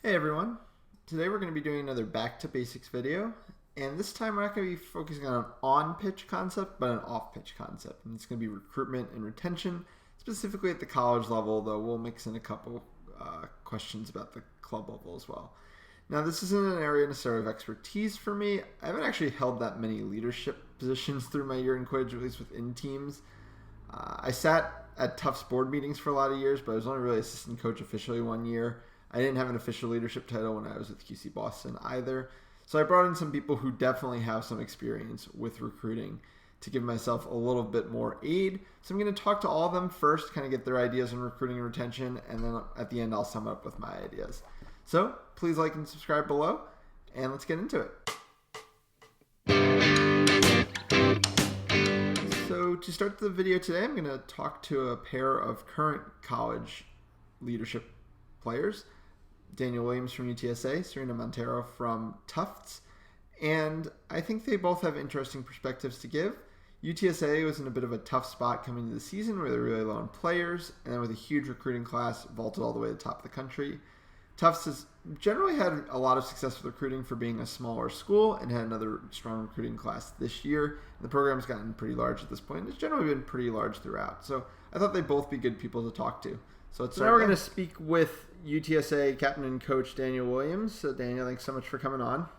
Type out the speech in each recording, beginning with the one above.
Hey everyone, today we're going to be doing another back to basics video, and this time we're not going to be focusing on an on-pitch concept but an off-pitch concept, and it's going to be recruitment and retention, specifically at the college level, though we'll mix in a couple questions about the club level as well. Now, this isn't an area necessarily of expertise for me. I haven't actually held that many leadership positions through my year in Quidditch, at least within teams. I sat at Tufts board meetings for a lot of years, but I was only really assistant coach officially 1 year. I didn't have an official leadership title when I was with QC Boston either. So I brought in some people who definitely have some experience with recruiting to give myself a little bit more aid. So I'm going to talk to all of them first, kind of get their ideas on recruiting and retention, and then at the end I'll sum up with my ideas. So please like and subscribe below, and let's get into it. So to start the video today, I'm going to talk to a pair of current college leadership players. Daniel Williams from UTSA, Serena Montero from Tufts, and I think they both have interesting perspectives to give. UTSA was in a bit of a tough spot coming into the season where they're really low on players, and then with a huge recruiting class, vaulted all the way to the top of the country. Tufts has generally had a lot of success with recruiting for being a smaller school and had another strong recruiting class this year. The program's gotten pretty large at this point. It's generally been pretty large throughout, so I thought they'd both be good people to talk to. So now we're going to speak with UTSA captain and coach Daniel Williams. So Daniel, thanks so much for coming on.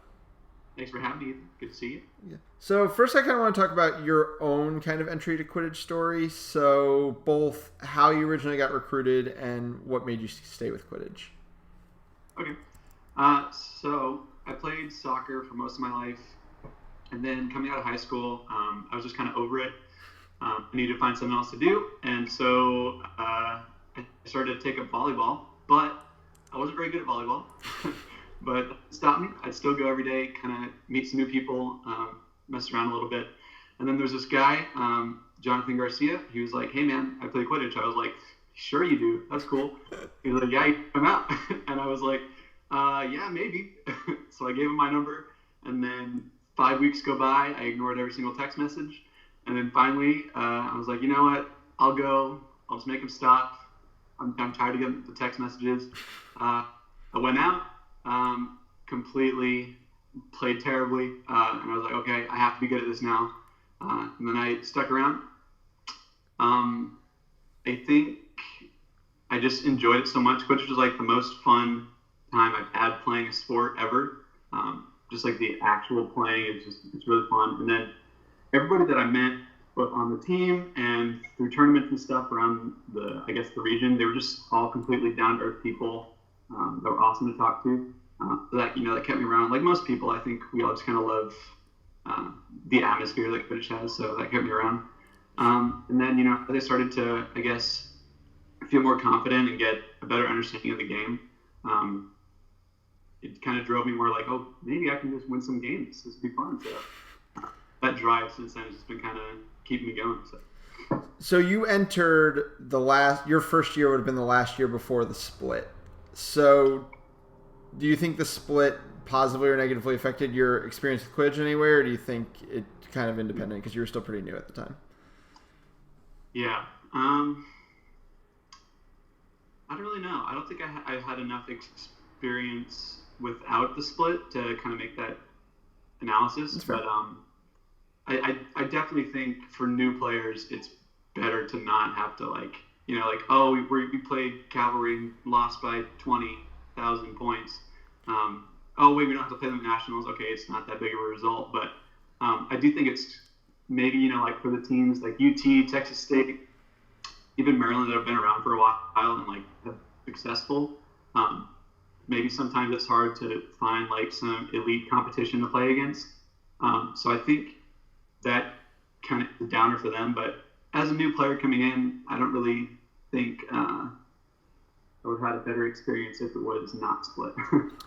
Thanks for having me. Good to see you. Yeah. So first I kind of want to talk about your own kind of entry to Quidditch story. So both how you originally got recruited and what made you stay with Quidditch. Okay. So I played soccer for most of my life. And then coming out of high school, I was just kind of over it. I needed to find something else to do. And so I started to take up volleyball, but I wasn't very good at volleyball. But it stopped me. I'd still go every day, kind of meet some new people, mess around a little bit. And then there's this guy, Jonathan Garcia. He was like, "Hey man, I play Quidditch." I was like, "Sure you do. That's cool." He was like, "Yeah, you come out." And I was like, "Yeah, maybe." So I gave him my number, and then 5 weeks go by. I ignored every single text message, and then finally, I was like, "You know what? I'll go. I'll just make him stop. I'm tired of getting the text messages." I went out, completely played terribly, and I was like, okay, I have to be good at this now. And then I stuck around. I think I just enjoyed it so much, which was like the most fun time I've had playing a sport ever. Just like the actual playing, it's really fun. And then everybody that I met, both on the team and through tournaments and stuff around the region, they were just all completely down-to-earth people that were awesome to talk to. That kept me around. Like most people, I think we all just kind of love the atmosphere that Quidditch has, so that kept me around. And then, as I started to, I guess, feel more confident and get a better understanding of the game, it kind of drove me more like, oh, maybe I can just win some games. This would be fun. So that drive since then has just been kind of keeping me going. So you entered your first year would have been the last year before the split. So do you think the split positively or negatively affected your experience with Quidditch anywhere, or do you think it kind of independent because you were still pretty new at the time? Yeah. I don't really know. I don't think I had enough experience without the split to kind of make that analysis. But I definitely think for new players, it's better to not have to we played Cavalry and lost by 20,000 points. Oh wait, we don't have to play them at Nationals. Okay, it's not that big of a result, but I do think it's maybe for the teams like UT, Texas State, even Maryland that have been around for a while and have successful. Maybe sometimes it's hard to find some elite competition to play against. So I think that kind of is a downer for them. But as a new player coming in, I don't really think I would have had a better experience if it was not split.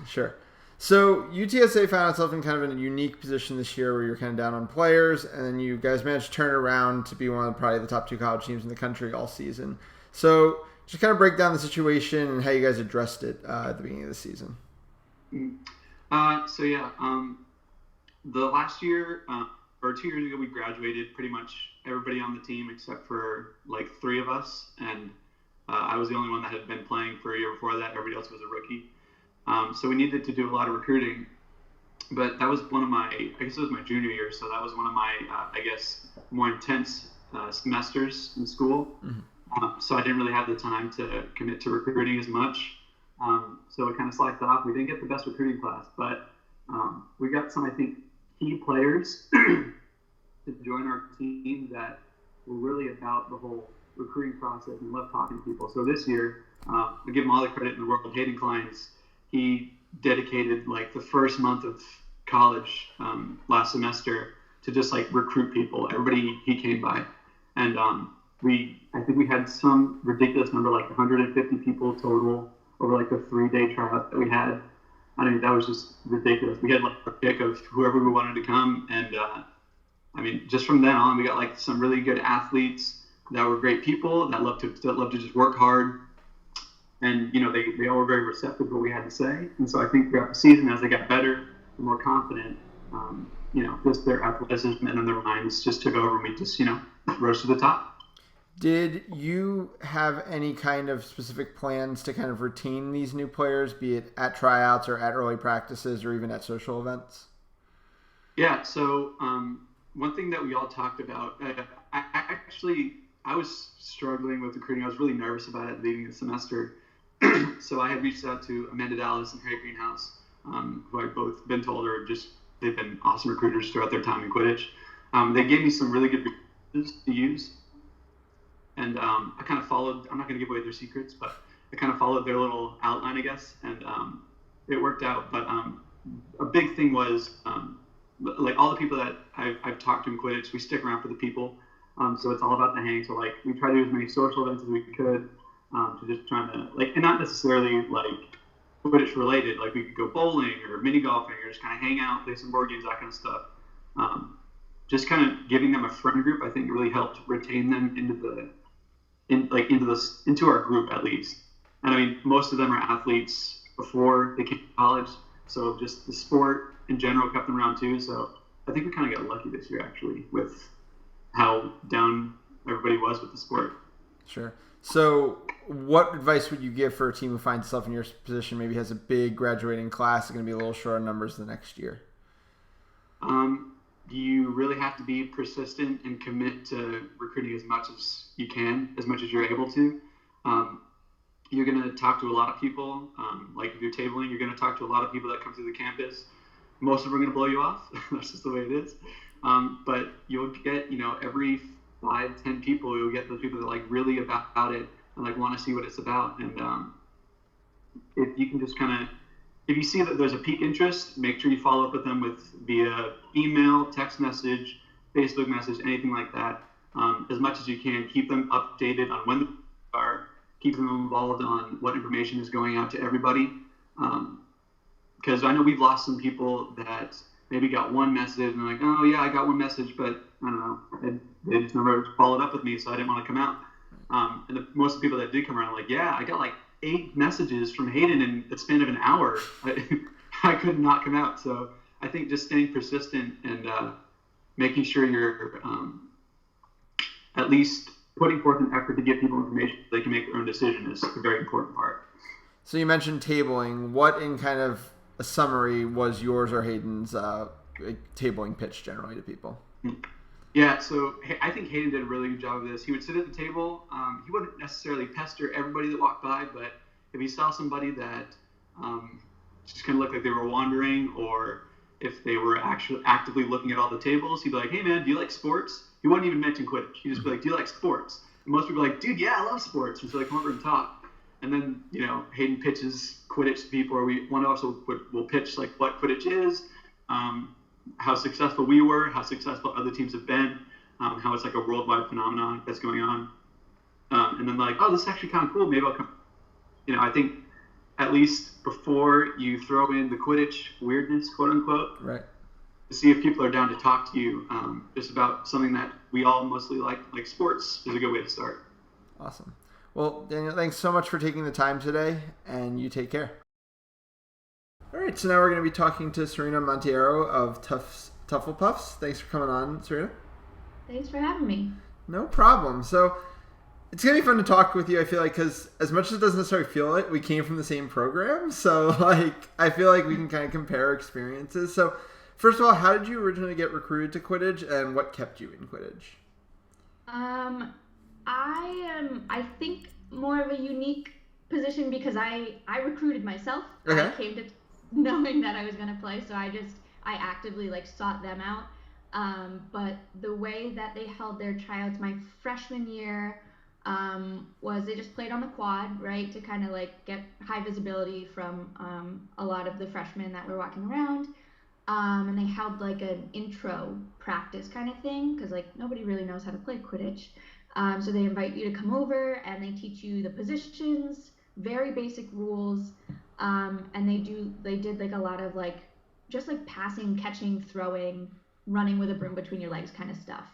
Sure. So UTSA found itself in kind of a unique position this year where you're kind of down on players, and then you guys managed to turn it around to be one of probably the top two college teams in the country all season. So just kind of break down the situation and how you guys addressed it at the beginning of the season. The last year, or 2 years ago, we graduated pretty much everybody on the team except for 3 of us, and I was the only one that had been playing for a year before that. Everybody else was a rookie. So we needed to do a lot of recruiting. But that was one of my, I guess it was my junior year, so that was one of my, more intense semesters in school. So I didn't really have the time to commit to recruiting as much. So it kind of slacked off. We didn't get the best recruiting class, but we got some, I think, key players to join our team that were really about the whole recruiting process and love talking to people. So this year, I give him all the credit in the world. Hayden Kleins, he dedicated like the first month of college last semester to just like recruit people, everybody he came by. And I think we had some ridiculous number, like 150 people total over like the 3-day tryout that we had. I mean, that was just ridiculous. We had like a pick of whoever we wanted to come. And just from then on, we got like some really good athletes that were great people that loved to just work hard. And, they all were very receptive to what we had to say. And so I think throughout the season, as they got better and more confident, just their athleticism and their minds just took over, and we just, rose to the top. Did you have any kind of specific plans to kind of retain these new players, be it at tryouts or at early practices or even at social events? Yeah, so one thing that we all talked about, I was struggling with recruiting. I was really nervous about it leading the semester. So I had reached out to Amanda Dallas and Harry Greenhouse, who I've both been told they've been awesome recruiters throughout their time in Quidditch. They gave me some really good resources to use. And I kind of followed, I'm not going to give away their secrets, but I kind of followed their little outline, I guess, and it worked out. But a big thing was, like all the people that I've talked to in Quidditch, we stick around for the people. So it's all about the hang. So like we try to do as many social events as we could to just trying to, like, and not necessarily like Quidditch related, like we could go bowling or mini golfing or just kind of hang out, play some board games, that kind of stuff. Just kind of giving them a friend group, I think really helped retain them into our group at least. And I mean, most of them are athletes before they came to college, so just the sport in general kept them around too. So I think we kind of got lucky this year actually with how down everybody was with the sport. Sure. So what advice would you give for a team who finds itself in your position, maybe has a big graduating class, going to be a little short on numbers the next year? You really have to be persistent and commit to recruiting as much as you can, as much as you're able to. You're going to talk to a lot of people. Like if you're tabling, you're going to talk to a lot of people that come through the campus. Most of them are going to blow you off. That's just the way it is. But you'll get, every 5-10 people, you'll get those people that like really about it and like want to see what it's about. And if you can just if you see that there's a peak interest, make sure you follow up with them via email, text message, Facebook message, anything like that. As much as you can, keep them updated on when they are, keep them involved on what information is going out to everybody. Because I know we've lost some people that maybe got one message and they're like, oh yeah, I got one message, but I don't know, they just never followed up with me, so I didn't want to come out. And most of the people that did come around are like, yeah, I got like 8 messages from Hayden in the span of an hour. I could not come out. So I think just staying persistent and making sure you're at least putting forth an effort to give people information so they can make their own decision is a very important part. So you mentioned tabling. What in kind of a summary was yours or Hayden's tabling pitch generally to people? Yeah, so I think Hayden did a really good job of this. He would sit at the table. He wouldn't necessarily pester everybody that walked by, but if he saw somebody that just kind of looked like they were wandering, or if they were actually actively looking at all the tables, he'd be like, hey man, do you like sports? He wouldn't even mention Quidditch. He'd just be like, do you like sports? And most people are like, dude, yeah, I love sports. And so they come over and talk. And then, Hayden pitches Quidditch to people, or one of us will pitch like what Quidditch is, how successful we were, how successful other teams have been, how it's like a worldwide phenomenon that's going on. And then like, oh, this is actually kind of cool. Maybe I'll come. I think at least before you throw in the Quidditch weirdness, quote unquote, right, to see if people are down to talk to you just about something that we all mostly like sports, is a good way to start. Awesome. Well, Daniel, thanks so much for taking the time today, and you take care. All right, so now we're going to be talking to Serena Monteiro of Tufts Puffs. Thanks for coming on, Serena. Thanks for having me. No problem. So It's going to be fun to talk with you, I feel like, because as much as it doesn't necessarily feel it, we came from the same program. So, like, I feel like we can kind of compare experiences. So, first of all, how did you originally get recruited to Quidditch, and what kept you in Quidditch? I am, I think, more of a unique position because I recruited myself. I Okay. came to knowing that I was going to play, so I actively like sought them out. But the way that they held their tryouts my freshman year was they just played on the quad, right, to kind of like get high visibility from a lot of the freshmen that were walking around. And they held like an intro practice kind of thing because like nobody really knows how to play Quidditch. So they invite you to come over and they teach you the positions, very basic rules, and they did like a lot of like just like passing, catching, throwing, running with a broom between your legs kind of stuff.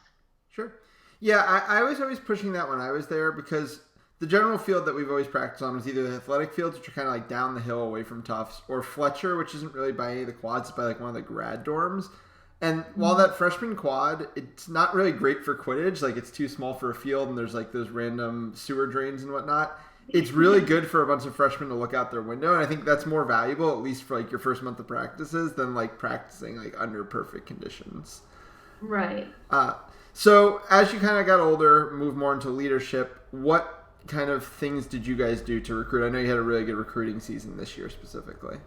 Sure. Yeah, I was always pushing that when I was there because the general field that we've always practiced on was either the athletic fields, which are kind of like down the hill away from Tufts, or Fletcher, which isn't really by any of the quads, it's by like one of the grad dorms. And while that freshman quad, it's not really great for Quidditch, like it's too small for a field and there's like those random sewer drains and whatnot, it's really good for a bunch of freshmen to look out their window. And I think that's more valuable, at least for like your first month of practices, than like practicing like under perfect conditions. Right. So as you kind of got older, moved more into leadership, what kind of things did you guys do to recruit? I know you had a really good recruiting season this year specifically.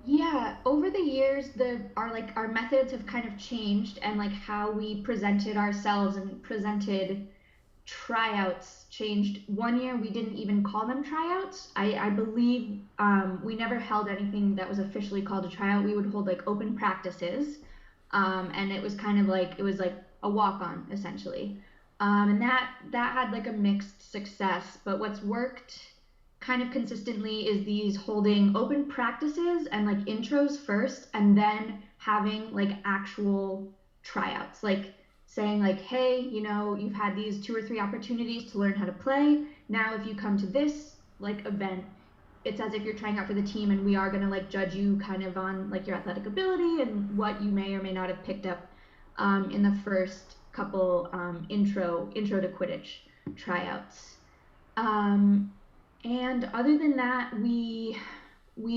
Yeah, over the years, our methods have kind of changed, and like how we presented ourselves and presented tryouts changed. One year we didn't even call them tryouts. I believe we never held anything that was officially called a tryout. We would hold like open practices, and it was kind of like it was like a walk on essentially, and that had like a mixed success. But what's worked kind of consistently is these holding open practices and like intros first, and then having like actual tryouts, like saying like, hey, you've had these 2 or 3 opportunities to learn how to play. Now if you come to this like event, it's as if you're trying out for the team, and we are going to like judge you kind of on like your athletic ability and what you may or may not have picked up in the first couple intro to Quidditch tryouts. And other than that, we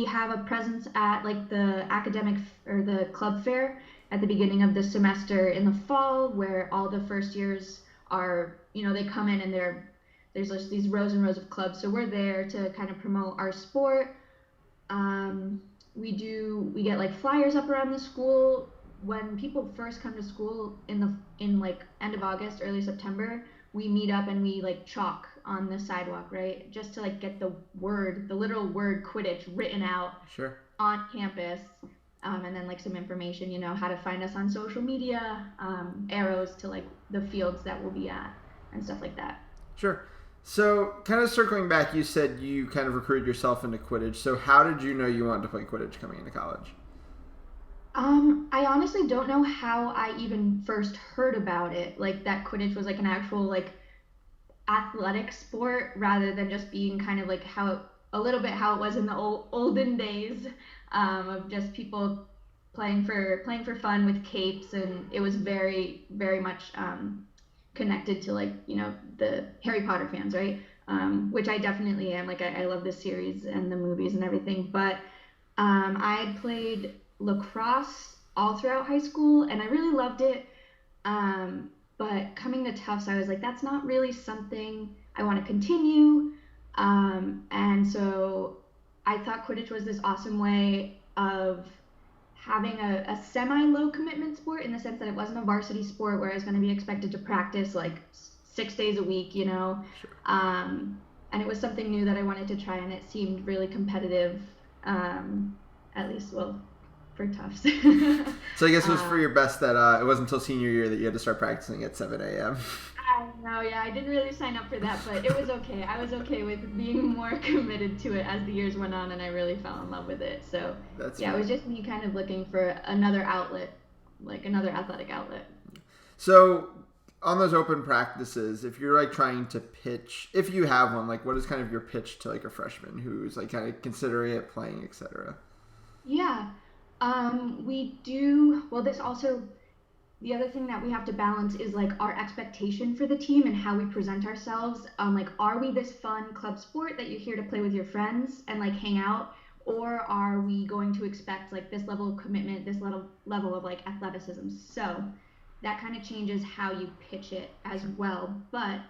have a presence at like the academic or the club fair at the beginning of the semester in the fall, where all the first years are, they come in and there's just these rows and rows of clubs. So we're there to kind of promote our sport. We get like flyers up around the school. When people first come to school in like end of August, early September, we meet up and we like chalk on the sidewalk, right? Just to like get the literal word Quidditch written out Sure. on campus. And then like some information, how to find us on social media, arrows to like the fields that we'll be at and stuff like that. Sure. So kind of circling back, you said you kind of recruited yourself into Quidditch. So how did you know you wanted to play Quidditch coming into college? I honestly don't know how I even first heard about it. Like that Quidditch was like an actual like athletic sport rather than just being kind of like a little bit how it was in the olden days, of just people playing for fun with capes, and it was very very much connected to like the Harry Potter fans, right? Which I definitely am. Like I love this series and the movies and everything, but I had played lacrosse all throughout high school and I really loved it. But coming to Tufts, I was like, that's not really something I want to continue. And so I thought Quidditch was this awesome way of having a semi-low commitment sport, in the sense that it wasn't a varsity sport where I was going to be expected to practice like 6 days a week, Sure. And it was something new that I wanted to try, and it seemed really competitive, at least, well, for Tufts. So I guess it was for your best that it wasn't until senior year that you had to start practicing at 7 a.m. I know, yeah, I didn't really sign up for that, but it was okay. I was okay with being more committed to it as the years went on, and I really fell in love with it. So That's yeah, fun. it was just me kind of looking for another outlet, like another athletic outlet. So on those open practices, if you're like trying to pitch, if you have one, like what is kind of your pitch to like a freshman who's like kind of considering it, playing, etc.? Yeah, we do. Well, this also the other thing that we have to balance is like our expectation for the team and how we present ourselves. Like, are we this fun club sport that you're here to play with your friends and like hang out? Or are we going to expect like this level of commitment, this level of like athleticism? So that kind of changes how you pitch it as well. But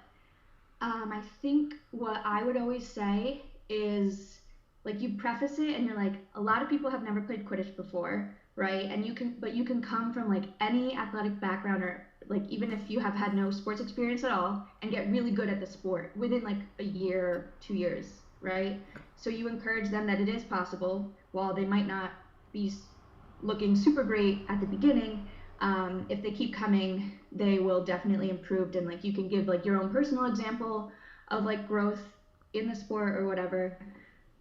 I think what I would always say is like you preface it and you're like, a lot of people have never played Quidditch before, right? And you can come from like any athletic background or like even if you have had no sports experience at all and get really good at the sport within like a year, 2 years, right? So you encourage them that it is possible while they might not be looking super great at the beginning. If they keep coming, they will definitely improve. And like you can give like your own personal example of like growth in the sport or whatever.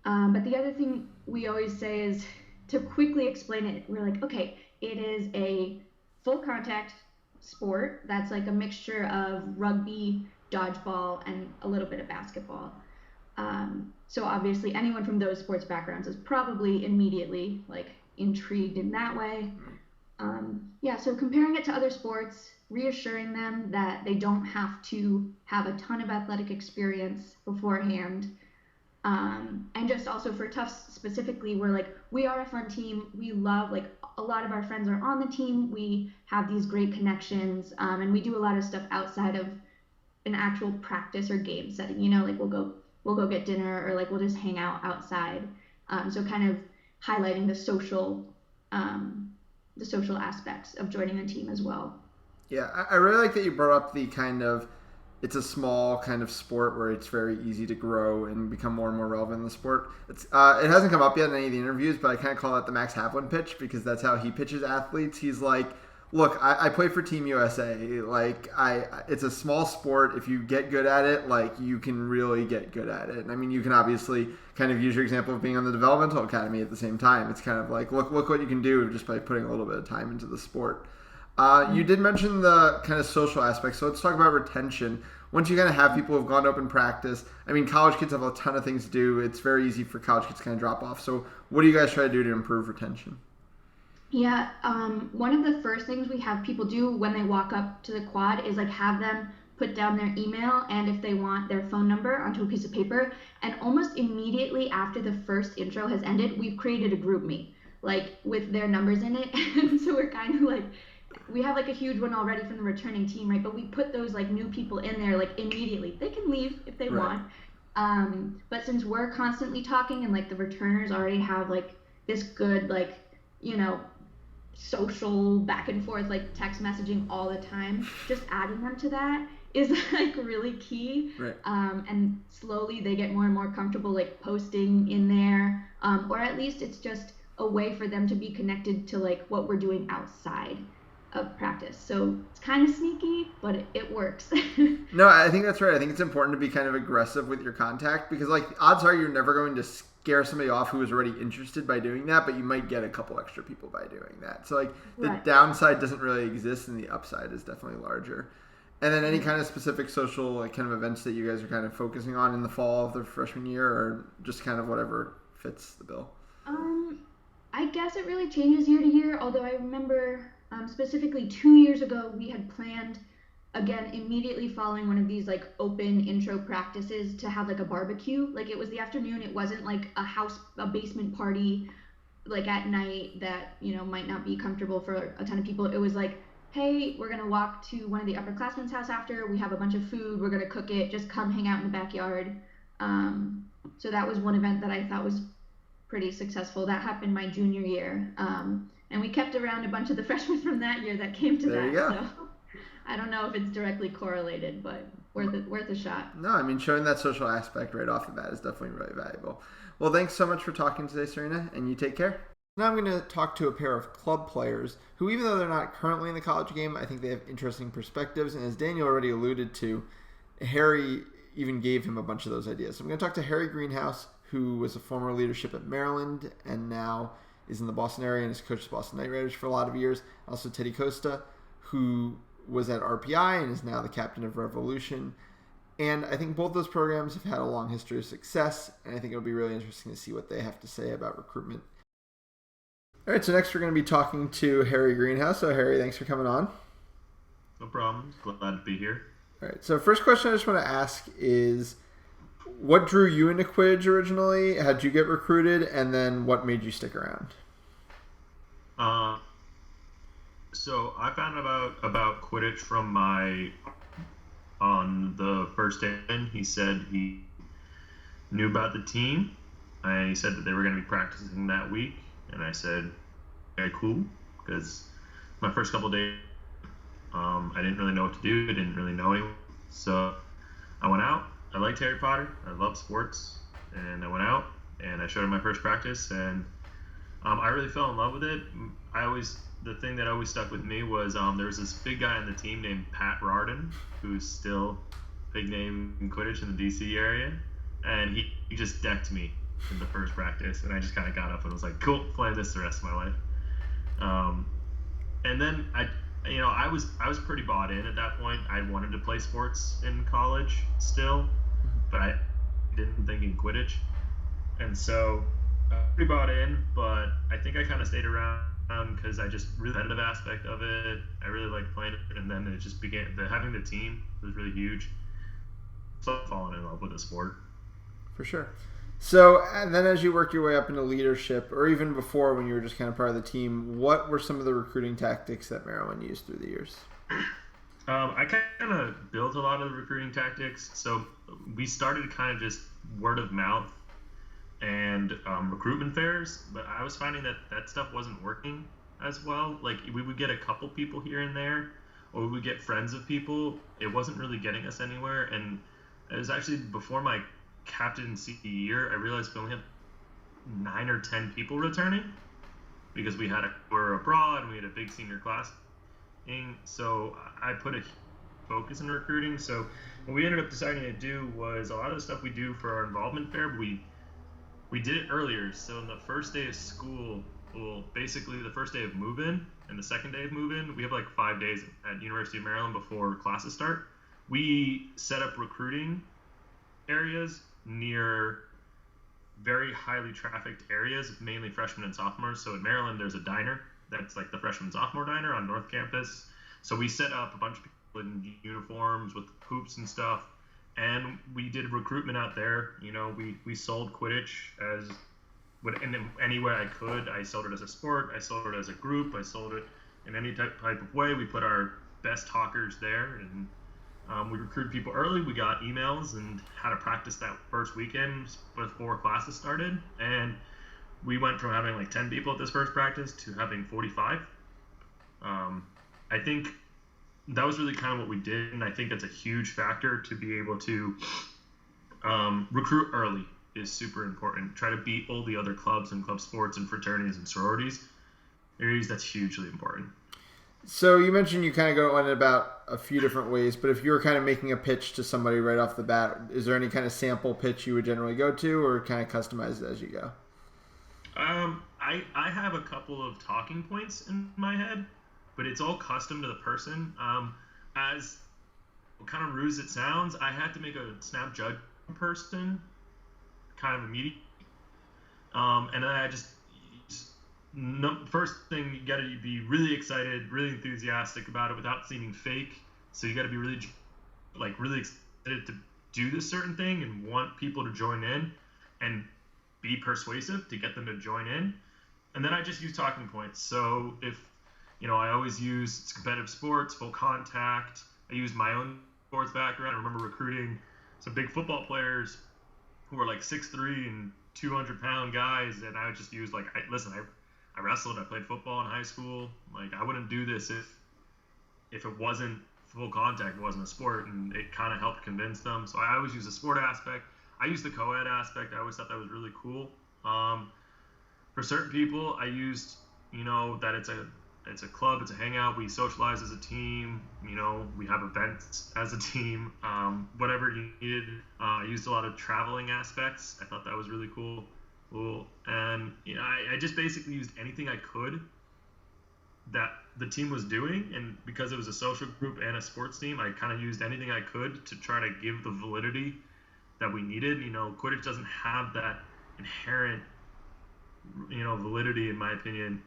But the other thing we always say is to quickly explain it. We're like, okay, it is a full contact sport that's like a mixture of rugby, dodgeball, and a little bit of basketball. So obviously anyone from those sports backgrounds is probably immediately like intrigued in that way. Yeah, so comparing it to other sports, reassuring them that they don't have to have a ton of athletic experience beforehand. And just also for Tufts specifically, we're like, we are a fun team. We love, like, a lot of our friends are on the team. We have these great connections, and we do a lot of stuff outside of an actual practice or game setting. You know, like we'll go get dinner or like we'll just hang out outside. So kind of highlighting the social aspects of joining a team as well. Yeah, I really like that you brought up the kind of, it's a small kind of sport where it's very easy to grow and become more and more relevant in the sport. It hasn't come up yet in any of the interviews, but I kind of call it the Max Havlin pitch because that's how he pitches athletes. He's like, look, I play for Team USA. Like, it's a small sport. If you get good at it, like, you can really get good at it. And I mean, you can obviously kind of use your example of being on the developmental academy at the same time. It's kind of like, look what you can do just by putting a little bit of time into the sport. You did mention the kind of social aspect, so let's talk about retention. Once you kind of have people who've gone to open practice, I mean, college kids have a ton of things to do. It's very easy for college kids to kind of drop off. So what do you guys try to do to improve retention? Yeah, one of the first things we have people do when they walk up to the quad is like have them put down their email and if they want their phone number onto a piece of paper. And almost immediately after the first intro has ended, we've created a group meet like with their numbers in it. And so we're kind of like, we have like a huge one already from the returning team, right? But we put those like new people in there like immediately. They can leave if they want. But since we're constantly talking and like the returners already have like this good like, you know, social back and forth like text messaging all the time, just adding them to that is like really key. And slowly they get more and more comfortable like posting in there, or at least it's just a way for them to be connected to like what we're doing outside of practice. So it's kind of sneaky, but it works. No, I think that's right. I think it's important to be kind of aggressive with your contact because like odds are you're never going to scare somebody off who is already interested by doing that, but you might get a couple extra people by doing that. So like the downside doesn't really exist and the upside is definitely larger. And then any kind of specific social like kind of events that you guys are kind of focusing on in the fall of the freshman year or just kind of whatever fits the bill? I guess it really changes year to year, although I remember specifically 2 years ago we had planned again immediately following one of these like open intro practices to have like a barbecue. Like it was the afternoon, it wasn't like a basement party like at night that, you know, might not be comfortable for a ton of people. It was like, hey, we're gonna walk to one of the upperclassmen's house after, we have a bunch of food, we're gonna cook it, just come hang out in the backyard. So that was one event that I thought was pretty successful. That happened my junior year, and we kept around a bunch of the freshmen from that year that came to there that. So I don't know if it's directly correlated, but worth a shot. No, I mean, showing that social aspect right off the bat is definitely really valuable. Well, thanks so much for talking today, Serena, and you take care. Now I'm going to talk to a pair of club players who, even though they're not currently in the college game, I think they have interesting perspectives. And as Daniel already alluded to, Harry even gave him a bunch of those ideas. So I'm going to talk to Harry Greenhouse, who was a former leadership at Maryland and now is in the Boston area and has coached the Boston Knight Riders for a lot of years. Also Teddy Costa, who was at RPI and is now the captain of Revolution. And I think both those programs have had a long history of success, and I think it'll be really interesting to see what they have to say about recruitment. All right, so next we're going to be talking to Harry Greenhouse. So Harry, thanks for coming on. No problem. Glad to be here. All right. So first question I just want to ask is, what drew you into Quidditch originally? How'd you get recruited? And then what made you stick around? So I found about Quidditch from on the first day. He said he knew about the team, and he said that they were going to be practicing that week. And I said, okay, cool, because my first couple days, I didn't really know what to do. I didn't really know anyone. So I went out. I liked Harry Potter. I love sports. And I went out, and I showed him my first practice, and I really fell in love with it. The thing that always stuck with me was there was this big guy on the team named Pat Rardon, who's still a big name in Quidditch in the DC area, and he just decked me in the first practice, and I just kind of got up and was like, cool, playing this the rest of my life. And then I was pretty bought in at that point. I wanted to play sports in college still, but I didn't think in Quidditch, and so I was pretty bought in. But I think I kind of stayed around because I just really competitive aspect of it. I really liked playing it, and then it just began. Having the team was really huge. So falling in love with the sport. For sure. So, and then as you worked your way up into leadership, or even before when you were just kind of part of the team, what were some of the recruiting tactics that Maryland used through the years? I kind of built a lot of the recruiting tactics. So we started kind of just word of mouth and recruitment fairs, but I was finding that stuff wasn't working as well. Like, we would get a couple people here and there, or we would get friends of people. It wasn't really getting us anywhere, and it was actually before my captaincy year, I realized we only had 9 or 10 people returning because we were abroad and we had a big senior class. So I put a focus in recruiting. So what we ended up deciding to do was a lot of the stuff we do for our involvement fair, we did it earlier. So on the first day of school, well, basically the first day of move-in and the second day of move-in, we have like 5 days at University of Maryland before classes start. We set up recruiting areas near very highly trafficked areas, mainly freshmen and sophomores. So in Maryland, there's a diner that's like the freshman sophomore diner on North Campus. So we set up a bunch of people in uniforms with hoops and stuff, and we did recruitment out there. We sold Quidditch in any way I could. I sold it as a sport. I sold it as a group. I sold it in any type of way. We put our best talkers there, and we recruited people early. We got emails and had to practice that first weekend before classes started. And we went from having like 10 people at this first practice to having 45. I think that was really kind of what we did. And I think that's a huge factor to be able to recruit early is super important. Try to beat all the other clubs and club sports and fraternities and sororities. Areas that's hugely important. So you mentioned you kind of go in about a few different ways, but if you were kind of making a pitch to somebody right off the bat, is there any kind of sample pitch you would generally go to, or kind of customize it as you go? I have a couple of talking points in my head, but it's all custom to the person. As kind of rude as it sounds, I had to make a snap judge person kind of immediately. And then I first thing, you got to be really excited, really enthusiastic about it without seeming fake. So you got to be really excited to do this certain thing and want people to join in and be persuasive to get them to join in. And then I just use talking points. So if, I always use it's competitive sports, full contact. I use my own sports background. I remember recruiting some big football players who were like 6'3" and 200-pound guys. And I would just use I wrestled. I played football in high school. Like, I wouldn't do this if it wasn't full contact, it wasn't a sport, and it kind of helped convince them. So I always use the sport aspect. I use the co-ed aspect. I always thought that was really cool. For certain people, I used, that it's a club, it's a hangout. We socialize as a team. We have events as a team. Whatever you needed. I used a lot of traveling aspects. I thought that was really cool. And I just basically used anything I could that the team was doing, and because it was a social group and a sports team, I kind of used anything I could to try to give the validity that we needed. Quidditch doesn't have that inherent validity, in my opinion,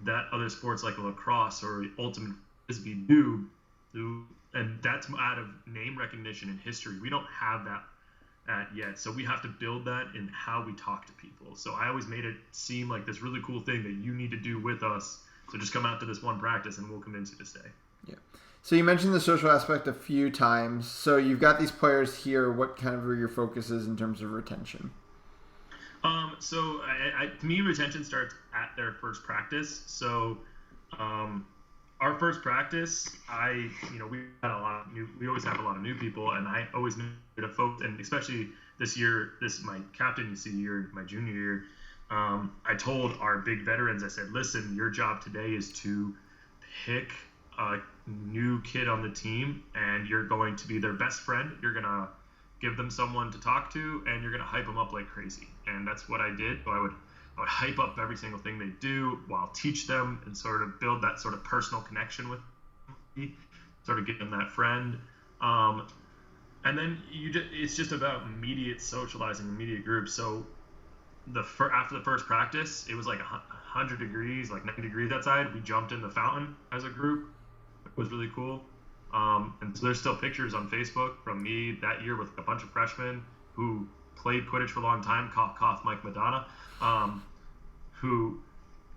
that other sports like lacrosse or ultimate frisbee do, and that's out of name recognition and history. We don't have that yet, so we have to build that in how we talk to people. So I always made it seem like this really cool thing that you need to do with us. So just come out to this one practice and we'll convince you to stay. Yeah. So you mentioned the social aspect a few times. So you've got these players here. What kind of are your focuses in terms of retention? So to me, retention starts at their first practice. So our first practice, we had we always have a lot of new people, and I always knew to focus, and especially this year, this is my captaincy year, my junior year. I told our big veterans, I said, listen, your job today is to pick a new kid on the team, and you're going to be their best friend. You're going to give them someone to talk to, and you're going to hype them up like crazy. And that's what I did. So I would hype up every single thing they do while teach them and sort of build that sort of personal connection with me, sort of get them that friend. And then it's just about immediate socializing, immediate groups. So after the first practice, it was like 100 degrees, like 90 degrees outside. We jumped in the fountain as a group. It was really cool. And so there's still pictures on Facebook from me that year with a bunch of freshmen who played Quidditch for a long time, cough, Mike Madonna, who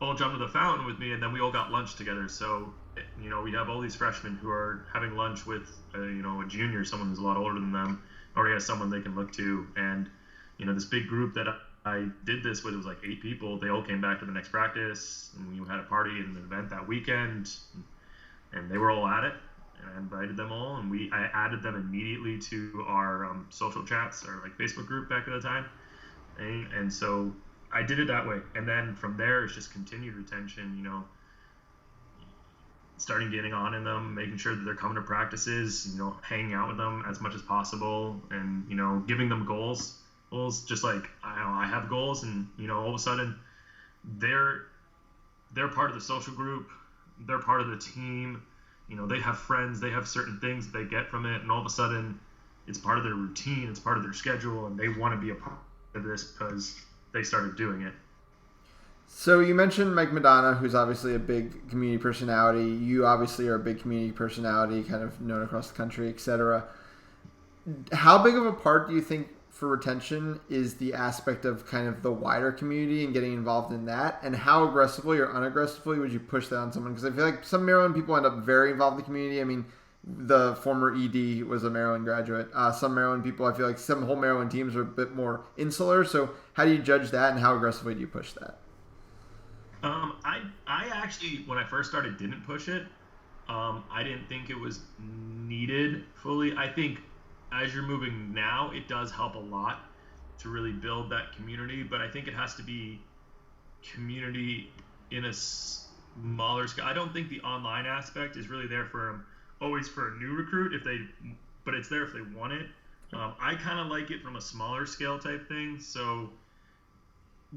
all jumped in the fountain with me, and then we all got lunch together. So, we have all these freshmen who are having lunch with, a junior, someone who's a lot older than them, already has someone they can look to. And, this big group that I did this with, it was like 8 people. They all came back to the next practice, and we had a party and an event that weekend, and they were all at it. And I invited them all, and I added them immediately to our social chats, or like Facebook group back at the time. And so I did it that way. And then from there, it's just continued retention, starting getting on in them, making sure that they're coming to practices, hanging out with them as much as possible, and, giving them goals, just like, I have goals, and, all of a sudden they're part of the social group, they're part of the team. They have friends, they have certain things that they get from it, and all of a sudden it's part of their routine, it's part of their schedule, and they want to be a part of this because they started doing it. So you mentioned Mike Madonna, who's obviously a big community personality. You obviously are a big community personality, kind of known across the country, etc. How big of a part do you think for retention is the aspect of kind of the wider community and getting involved in that, and how aggressively or unaggressively would you push that on someone? Because I feel like some Maryland people end up very involved in the community. I mean, the former ED was a Maryland graduate. Some Maryland people, I feel like some whole Maryland teams are a bit more insular. So how do you judge that, and how aggressively do you push that? I actually, when I first started, didn't push it. I didn't think it was needed fully. I think as you're moving now, it does help a lot to really build that community, but I think it has to be community in a smaller scale. I don't think the online aspect is really there always for a new recruit but it's there if they want it. I kind of like it from a smaller scale type thing. So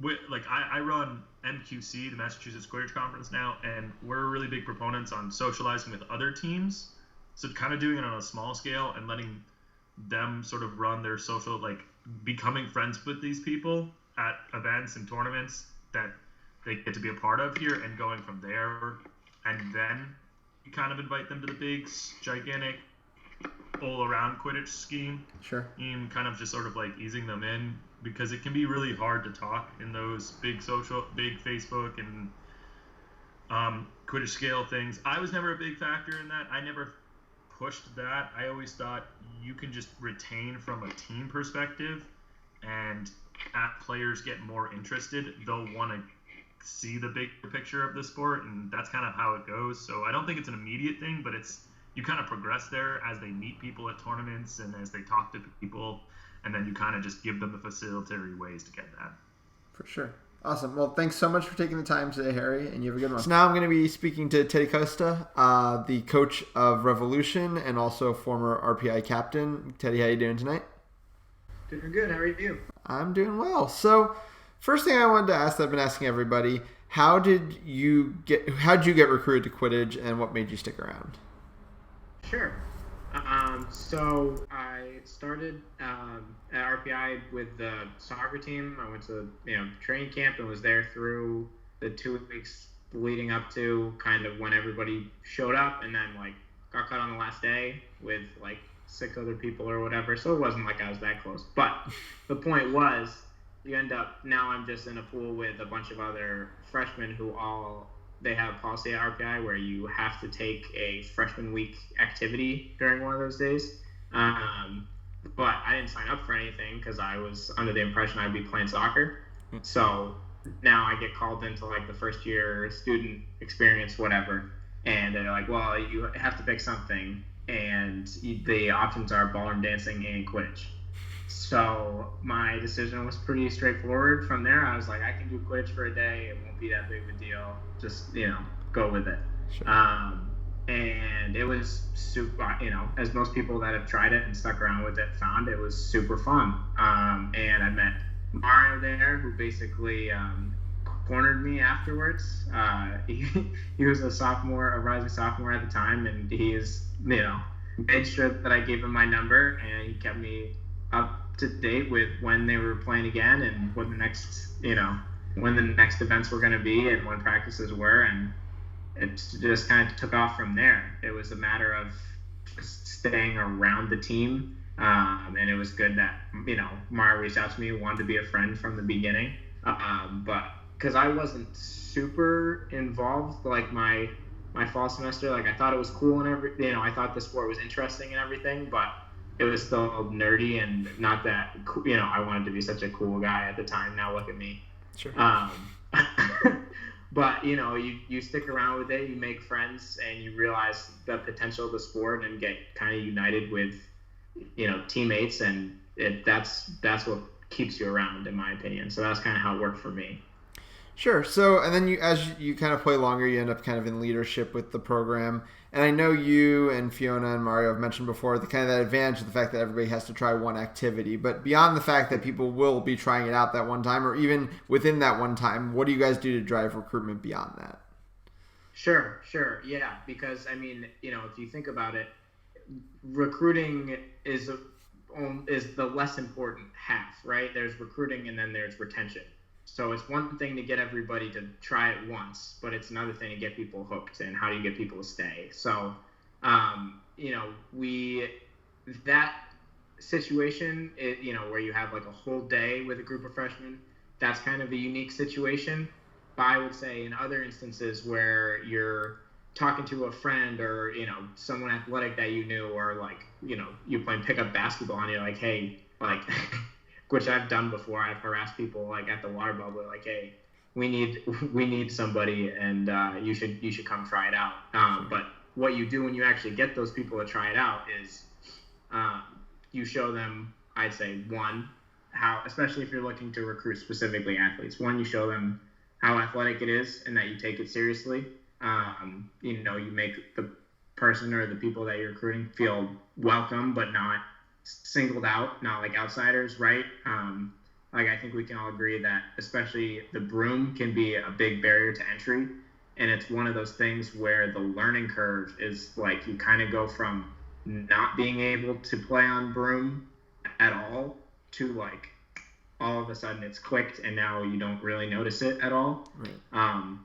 I run MQC, the Massachusetts Quidditch Conference now, and we're really big proponents on socializing with other teams. So kind of doing it on a small scale and letting them sort of run their social, like becoming friends with these people at events and tournaments that they get to be a part of here, and going from there, and then you kind of invite them to the big, gigantic, all-around Quidditch scheme. Sure. And kind of just sort of like easing them in, because it can be really hard to talk in those big Facebook and Quidditch scale things. I was never a big factor in that. I never pushed that. I always thought you can just retain from a team perspective, and as players get more interested, they'll want to see the bigger picture of the sport, and that's kind of how it goes. So I don't think it's an immediate thing, but you kind of progress there as they meet people at tournaments and as they talk to people, and then you kind of just give them the facilitatory ways to get that. For sure. Awesome. Well, thanks so much for taking the time today, Harry, and you have a good one. So now I'm going to be speaking to Teddy Costa, the coach of Revolution and also former RPI captain. Teddy, how you doing tonight? Doing good. How are you? I'm doing well. So first thing I wanted to ask that I've been asking everybody, how did you get recruited to Quidditch, and what made you stick around? Sure. So I started at RPI with the soccer team. I went to training camp and was there through the 2 weeks leading up to kind of when everybody showed up, and then like a got cut on the last day with like 6 other people or whatever, so it wasn't like I was that close. But the point was, you end up, now I'm just in a pool with a bunch of other freshmen who they have a policy at RPI where you have to take a freshman week activity during one of those days. But I didn't sign up for anything because I was under the impression I'd be playing soccer. So now I get called into like the first year student experience, whatever. And they're like, well, you have to pick something. And the options are ballroom dancing and Quidditch. So my decision was pretty straightforward. From there, I was like, I can do Quidditch for a day. It won't be that big of a deal. Just, go with it. Sure. And it was super, as most people that have tried it and stuck around with it found, it was super fun. And I met Mario there, who basically cornered me afterwards. He was a rising sophomore at the time, and he made sure that I gave him my number, and he kept me up to date with when they were playing again and when the next events were going to be and when practices were, and it just kind of took off from there. It was a matter of just staying around the team, and it was good that Mario reached out to me, wanted to be a friend from the beginning, but because I wasn't super involved like my fall semester, like I thought it was cool and I thought the sport was interesting and everything, but it was still nerdy and not that I wanted to be such a cool guy at the time. Now look at me. Sure. But you stick around with it, you make friends, and you realize the potential of the sport and get kind of united with teammates, and that's what keeps you around, in my opinion. So that's kind of how it worked for me. Sure. So, and then as you kind of play longer, you end up kind of in leadership with the program. And I know you and Fiona and Mario have mentioned before the kind of that advantage of the fact that everybody has to try one activity. But beyond the fact that people will be trying it out that one time, or even within that one time, what do you guys do to drive recruitment beyond that? Sure. Yeah, because if you think about it, recruiting is the less important half, right? There's recruiting and then there's retention. So it's one thing to get everybody to try it once, but it's another thing to get people hooked, and how do you get people to stay? So, that situation, where you have like a whole day with a group of freshmen, that's kind of a unique situation. But I would say in other instances where you're talking to a friend or, someone athletic that you knew, or like, you're playing pickup basketball and you're like, hey, like, which I've done before. I've harassed people like at the water bubble, like, hey, we need somebody, and you should come try it out. But what you do when you actually get those people to try it out is you show them, I'd say, one, how, especially if you're looking to recruit specifically athletes, one, you show them how athletic it is and that you take it seriously. You make the person or the people that you're recruiting feel welcome, but not singled out, not like outsiders, right? Like I think we can all agree that especially the broom can be a big barrier to entry, and it's one of those things where the learning curve is like you kind of go from not being able to play on broom at all to like all of a sudden it's clicked and now you don't really notice it at all. Right.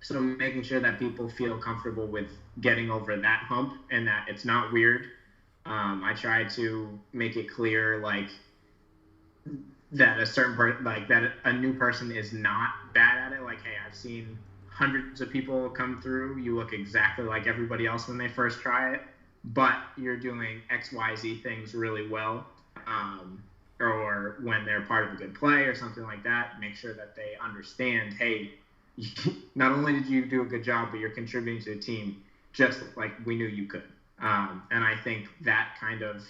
So making sure that people feel comfortable with getting over that hump and that it's not weird. I try to make it clear, like, that a certain person, like, that a new person is not bad at it. Like, hey, I've seen hundreds of people come through. You look exactly like everybody else when they first try it, but you're doing X, Y, Z things really well. Or when they're part of a good play or something like that, make sure that they understand, hey, not only did you do a good job, but you're contributing to the team just like we knew you could. And I think that kind of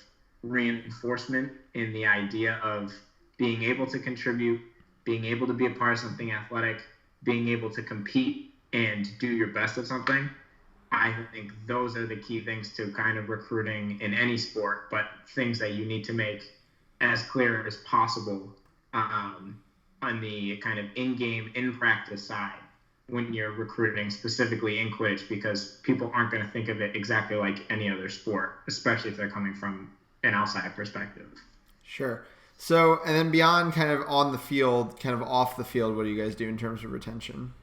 reinforcement in the idea of being able to contribute, being able to be a part of something athletic, being able to compete and do your best at something, I think those are the key things to kind of recruiting in any sport, but things that you need to make as clear as possible on the kind of in-game, in-practice side when you're recruiting specifically in Quidditch, because people aren't going to think of it exactly like any other sport, especially if they're coming from an outside perspective. Sure. So, and then beyond kind of on the field, kind of off the field, what do you guys do in terms of retention?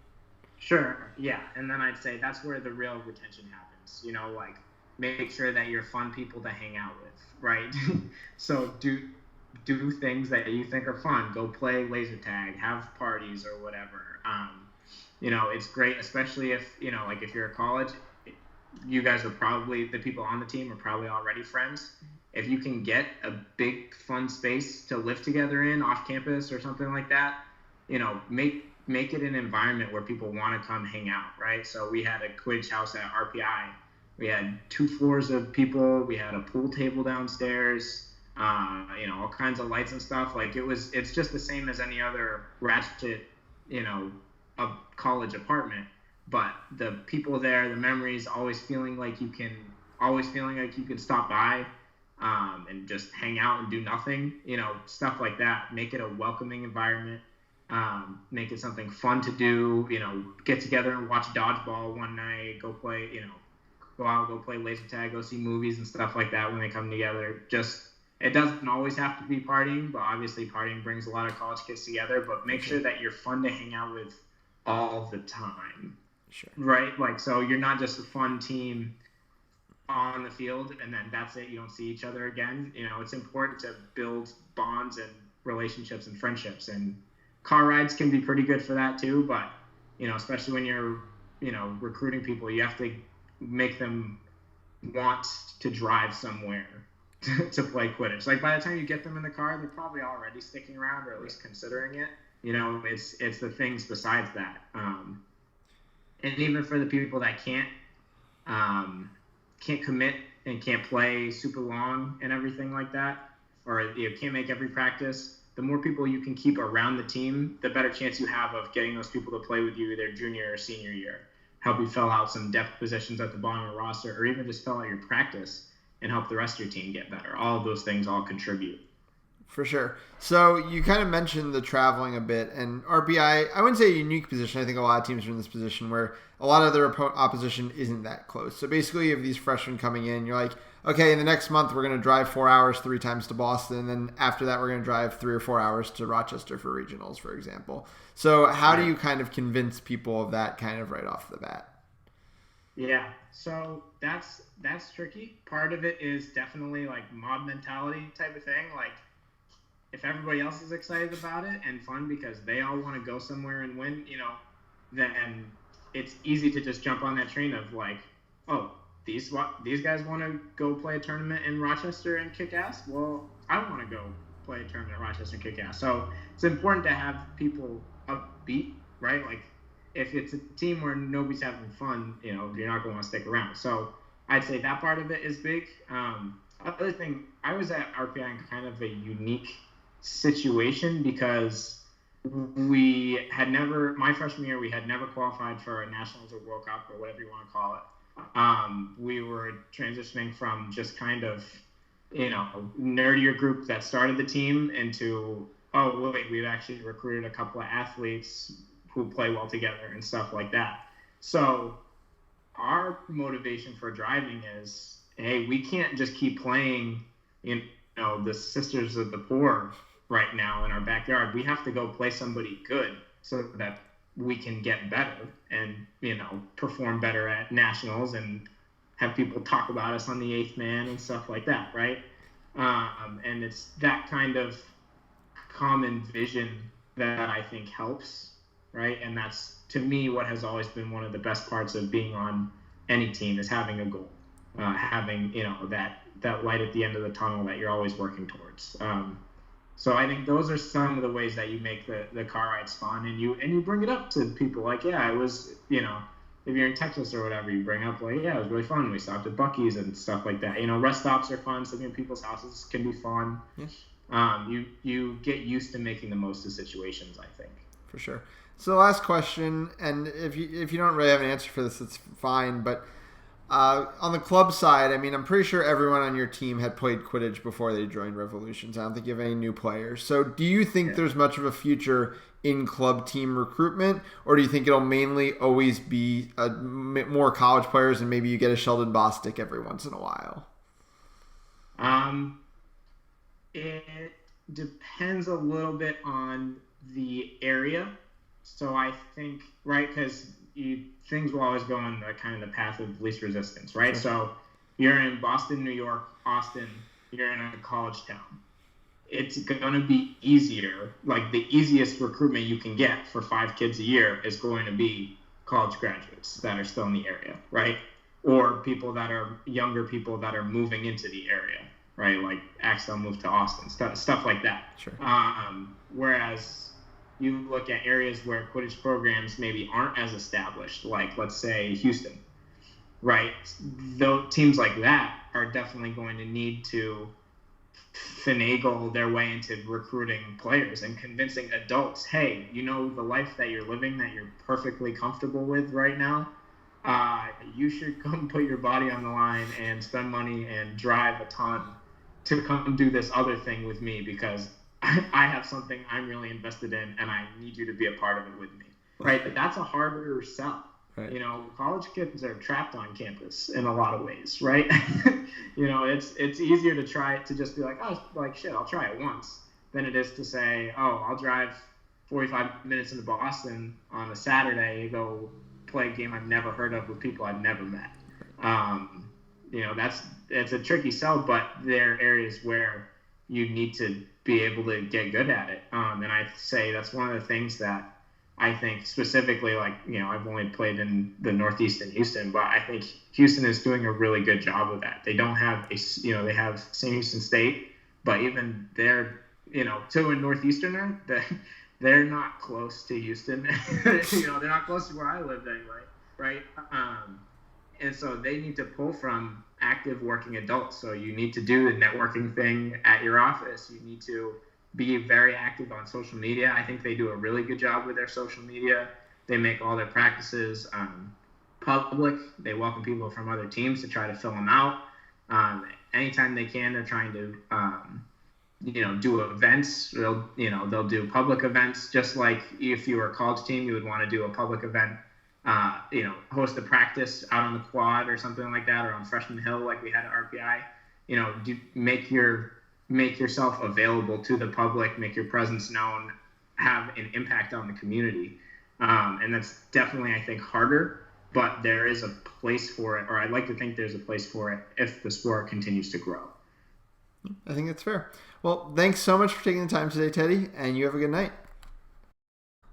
Sure, yeah. And then I'd say that's where the real retention happens. Like make sure that you're fun people to hang out with, right? So do things that you think are fun. Go play laser tag, have parties or whatever. It's great, especially if, like if you're at college, you guys are probably, the people on the team are probably already friends. If you can get a big fun space to live together in off campus or something like that, make it an environment where people want to come hang out, right? So we had a Quidditch house at RPI. We had 2 floors of people. We had a pool table downstairs, all kinds of lights and stuff. Like it's just the same as any other ratchet, a college apartment. But the people there, the memories, always feeling like you can stop by and just hang out and do nothing, stuff like that. Make it a welcoming environment. Make it something fun to do, get together and watch dodgeball one night, go out, go play laser tag, go see movies and stuff like that when they come together. It doesn't always have to be partying, but obviously partying brings a lot of college kids together, but make sure that you're fun to hang out with all the time. Sure. Right? Like, so you're not just a fun team on the field and then that's it. You don't see each other again. It's important to build bonds and relationships and friendships, and car rides can be pretty good for that too. But, especially when you're, recruiting people, you have to make them want to drive somewhere to play Quidditch. Like by the time you get them in the car, they're probably already sticking around or at least considering it. It's the things besides that. And even for the people that can't commit and can't play super long and everything like that, or can't make every practice, the more people you can keep around the team, the better chance you have of getting those people to play with you their junior or senior year. Help you fill out some depth positions at the bottom of the roster, or even just fill out your practice and help the rest of your team get better. All of those things all contribute. For sure. So you kind of mentioned the traveling a bit, and RPI, I wouldn't say a unique position. I think a lot of teams are in this position where a lot of their opposition isn't that close. So basically you have these freshmen coming in, you're like, okay, in the next month we're going to drive 4 hours 3 times to Boston, and then after that we're going to drive 3 or 4 hours to Rochester for regionals, for example. So how do you kind of convince people of that kind of right off the bat? Yeah, so that's tricky. Part of it is definitely like mob mentality type of thing. Like if everybody else is excited about it and fun because they all want to go somewhere and win, then it's easy to just jump on that train of like, oh, these guys want to go play a tournament in Rochester and kick ass. Well, I want to go play a tournament in Rochester and kick ass. So it's important to have people upbeat, right? Like if it's a team where nobody's having fun, you're not going to want to stick around. So I'd say that part of it is big. Other thing, I was at RPI in kind of a unique situation because my freshman year, we had never qualified for a Nationals or World Cup or whatever you want to call it. We were transitioning from just kind of, nerdier group that started the team into, oh, wait, we've actually recruited a couple of athletes who play well together and stuff like that. So our motivation for driving is, hey, we can't just keep playing, the Sisters of the Poor right now in our backyard. We have to go play somebody good so that we can get better and, perform better at nationals and have people talk about us on the 8th Man and stuff like that, right? And it's that kind of common vision that I think helps, right? And that's, to me, what has always been one of the best parts of being on any team is having a goal, having, that light at the end of the tunnel that you're always working towards. So I think those are some of the ways that you make the car rides fun, and you bring it up to people like, yeah, it was, if you're in Texas or whatever, you bring up like, yeah, it was really fun. We stopped at Buc-ee's and stuff like that. Rest stops are fun. Something in people's houses can be fun. Yes. You get used to making the most of situations, I think. For sure. So the last question, and if you don't really have an answer for this, it's fine. But on the club side, I mean, I'm pretty sure everyone on your team had played Quidditch before they joined Revolutions. I don't think you have any new players. So do you think there's much of a future in club team recruitment, or do you think it'll mainly always be more college players and maybe you get a Sheldon Bostic every once in a while? It depends a little bit on the area. So I think, right, because things will always go on the kind of the path of least resistance, right? Sure. So You're in Boston, New York, Austin, you're in a college town. It's going to be easier. Like, the easiest recruitment you can get for 5 kids a year is going to be college graduates that are still in the area, right? Or people that are younger people that are moving into the area, right? Like Axel moved to Austin, stuff like that. Sure. Whereas you look at areas where Quidditch programs maybe aren't as established, like let's say Houston, right? Though teams like that are definitely going to need to finagle their way into recruiting players and convincing adults, hey, you know, the life that you're living that you're perfectly comfortable with right now, you should come put your body on the line and spend money and drive a ton to come do this other thing with me, because I have something I'm really invested in and I need you to be a part of it with me, right? But that's a harder sell. Right. You know, college kids are trapped on campus in a lot of ways, right? You know, it's easier to try to just be like, oh, like shit, I'll try it once, than it is to say, oh, I'll drive 45 minutes into Boston on a Saturday, go play a game I've never heard of with people I've never met. You know, it's a tricky sell, but there are areas where you need to be able to get good at it. And I say that's one of the things that I think specifically, like, you know, I've only played in the Northeast and Houston, but I think Houston is doing a really good job of that. They don't have they have St. Houston State, but even they're, you know, to a Northeasterner, they're not close to Houston. You know, they're not close to where I lived anyway, right? And so they need to pull from active working adults. So you need to do the networking thing at your office. You need to be very active on social media. I think they do a really good job with their social media. They make all their practices public. They welcome people from other teams to try to fill them out. Anytime they can, they're trying to, do events. They'll do public events, just like if you were a college team, you would want to do a public event, host a practice out on the quad or something like that, or on Freshman Hill like we had at RPI. You know, make yourself available to the public, make your presence known, have an impact on the community. And that's definitely, I think, harder, but there is a place for it, or I'd like to think there's a place for it if the sport continues to grow. I think that's fair. Well, thanks so much for taking the time today, Teddy, and you have a good night.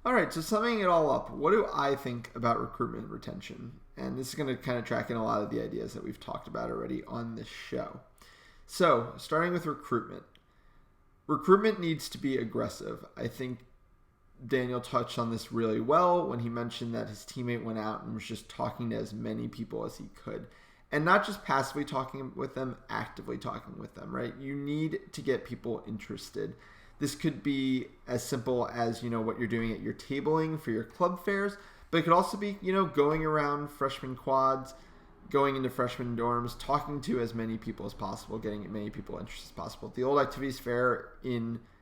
All right, so summing it all up, what do I think about recruitment and retention? And this is going to kind of track in a lot of the ideas that we've talked about already on this show. So, starting with recruitment. Recruitment needs to be aggressive. I think Daniel touched on this really well when he mentioned that his teammate went out and was just talking to as many people as he could. And not just passively talking with them, actively talking with them, right? You need to get people interested. This could be as simple as, what you're doing at your tabling for your club fairs, but it could also be, going around freshman quads, going into freshman dorms, talking to as many people as possible, getting as many people interested as possible. At the old activities fair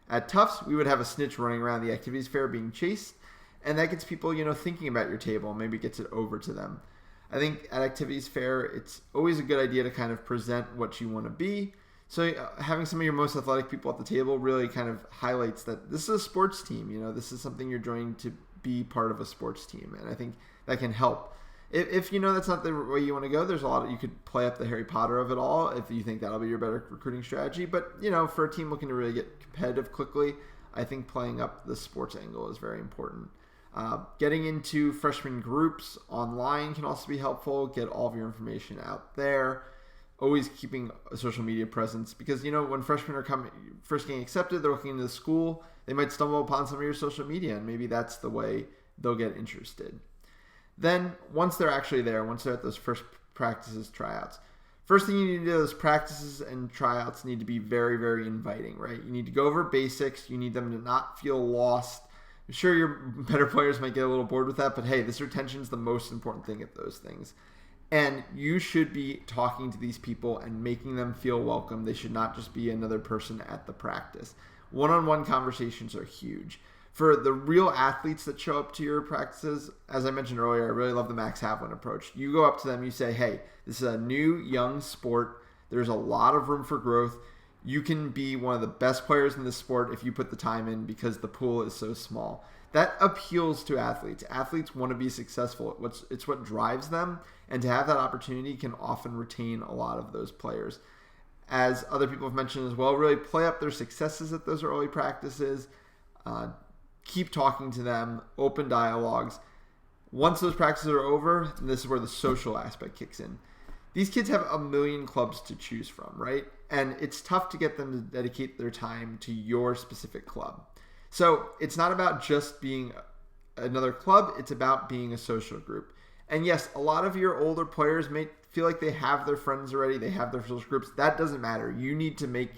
at Tufts, we would have a snitch running around the activities fair being chased, and that gets people, thinking about your table, and maybe gets it over to them. I think at activities fair, it's always a good idea to kind of present what you want to be. So having some of your most athletic people at the table really kind of highlights that this is a sports team. This is something you're joining to be part of a sports team, and I think that can help. If that's not the way you want to go, there's a lot you could play up the Harry Potter of it all if you think that'll be your better recruiting strategy. But, for a team looking to really get competitive quickly, I think playing up the sports angle is very important. Getting into freshman groups online can also be helpful. Get all of your information out there. Always keeping a social media presence because, when freshmen are first getting accepted, they're looking into the school, they might stumble upon some of your social media, and maybe that's the way they'll get interested. Then, once they're actually there, once they're at those first practices, tryouts, first thing you need to do, those practices and tryouts need to be very, very inviting, right? You need to go over basics. You need them to not feel lost. I'm sure your better players might get a little bored with that, but hey, this retention is the most important thing at those things. And you should be talking to these people and making them feel welcome. They should not just be another person at the practice. One-on-one conversations are huge. For the real athletes that show up to your practices, as I mentioned earlier, I really love the Max Havlin approach. You go up to them, you say, hey, this is a new, young sport. There's a lot of room for growth. You can be one of the best players in this sport if you put the time in because the pool is so small. that appeals to athletes. Athletes want to be successful. It's what drives them, and to have that opportunity can often retain a lot of those players. As other people have mentioned as well, really play up their successes at those early practices. Keep talking to them, open dialogues. Once those practices are over, this is where the social aspect kicks in. These kids have a million clubs to choose from, right? And it's tough to get them to dedicate their time to your specific club. So it's not about just being another club, it's about being a social group. And yes, a lot of your older players may feel like they have their friends already, they have their social groups. That doesn't matter. You need to make,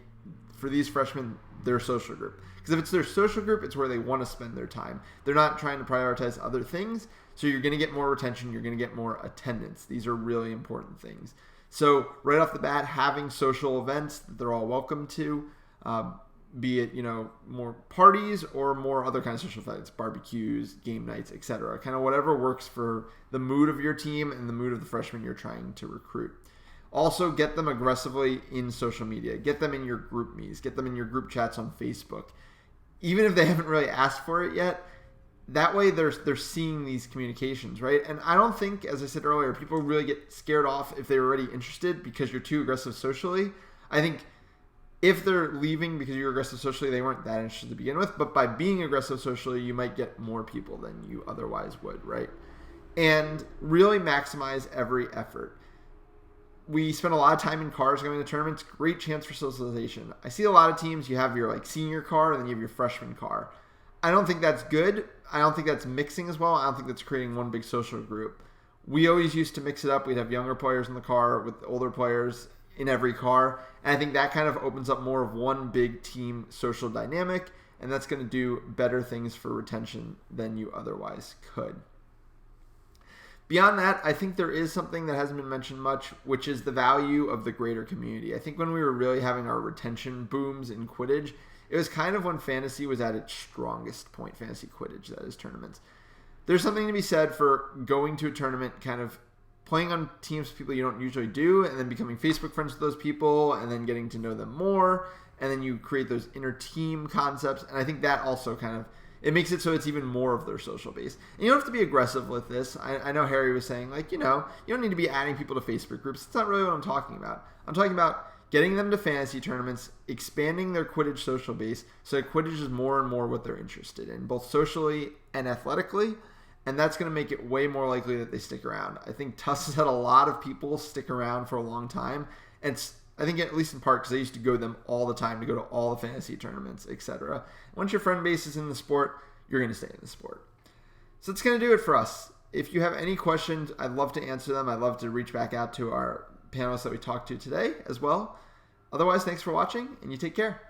for these freshmen, their social group. Because if it's their social group, it's where they want to spend their time. They're not trying to prioritize other things. So you're going to get more retention. You're going to get more attendance. These are really important things. So right off the bat, having social events that they're all welcome to, be it, more parties or more other kinds of social events, barbecues, game nights, etc. Kind of whatever works for the mood of your team and the mood of the freshmen you're trying to recruit. Also, get them aggressively in social media. Get them in your group meets. Get them in your group chats on Facebook. Even if they haven't really asked for it yet, that way they're seeing these communications, right? And I don't think, as I said earlier, people really get scared off if they're already interested because you're too aggressive socially. I think if they're leaving because you're aggressive socially, they weren't that interested to begin with. But by being aggressive socially, you might get more people than you otherwise would, right? And really maximize every effort. We spend a lot of time in cars going to tournaments. Great chance for socialization. I see a lot of teams, you have your senior car and then you have your freshman car. I don't think that's good. I don't think that's mixing as well. I don't think that's creating one big social group. We always used to mix it up. We'd have younger players in the car with older players in every car. And I think that kind of opens up more of one big team social dynamic. And that's going to do better things for retention than you otherwise could. Beyond that, I think there is something that hasn't been mentioned much, which is the value of the greater community. I think when we were really having our retention booms in Quidditch, it was kind of when fantasy was at its strongest point, fantasy Quidditch, that is tournaments. There's something to be said for going to a tournament, kind of playing on teams with people you don't usually do, and then becoming Facebook friends with those people, and then getting to know them more, and then you create those inner team concepts, and I think that also kind of, it makes it so it's even more of their social base. And you don't have to be aggressive with this. I know Harry was saying, you don't need to be adding people to Facebook groups. It's not really what I'm talking about. I'm talking about getting them to fantasy tournaments, expanding their Quidditch social base so that Quidditch is more and more what they're interested in, both socially and athletically, and that's going to make it way more likely that they stick around. I think Tufts has had a lot of people stick around for a long time, and I think at least in part because they used to go to them all the time to go to all the fantasy tournaments, etc. Once your friend base is in the sport, you're going to stay in the sport. So that's going to do it for us. If you have any questions, I'd love to answer them. I'd love to reach back out to our panelists that we talked to today as well. Otherwise, thanks for watching, and you take care.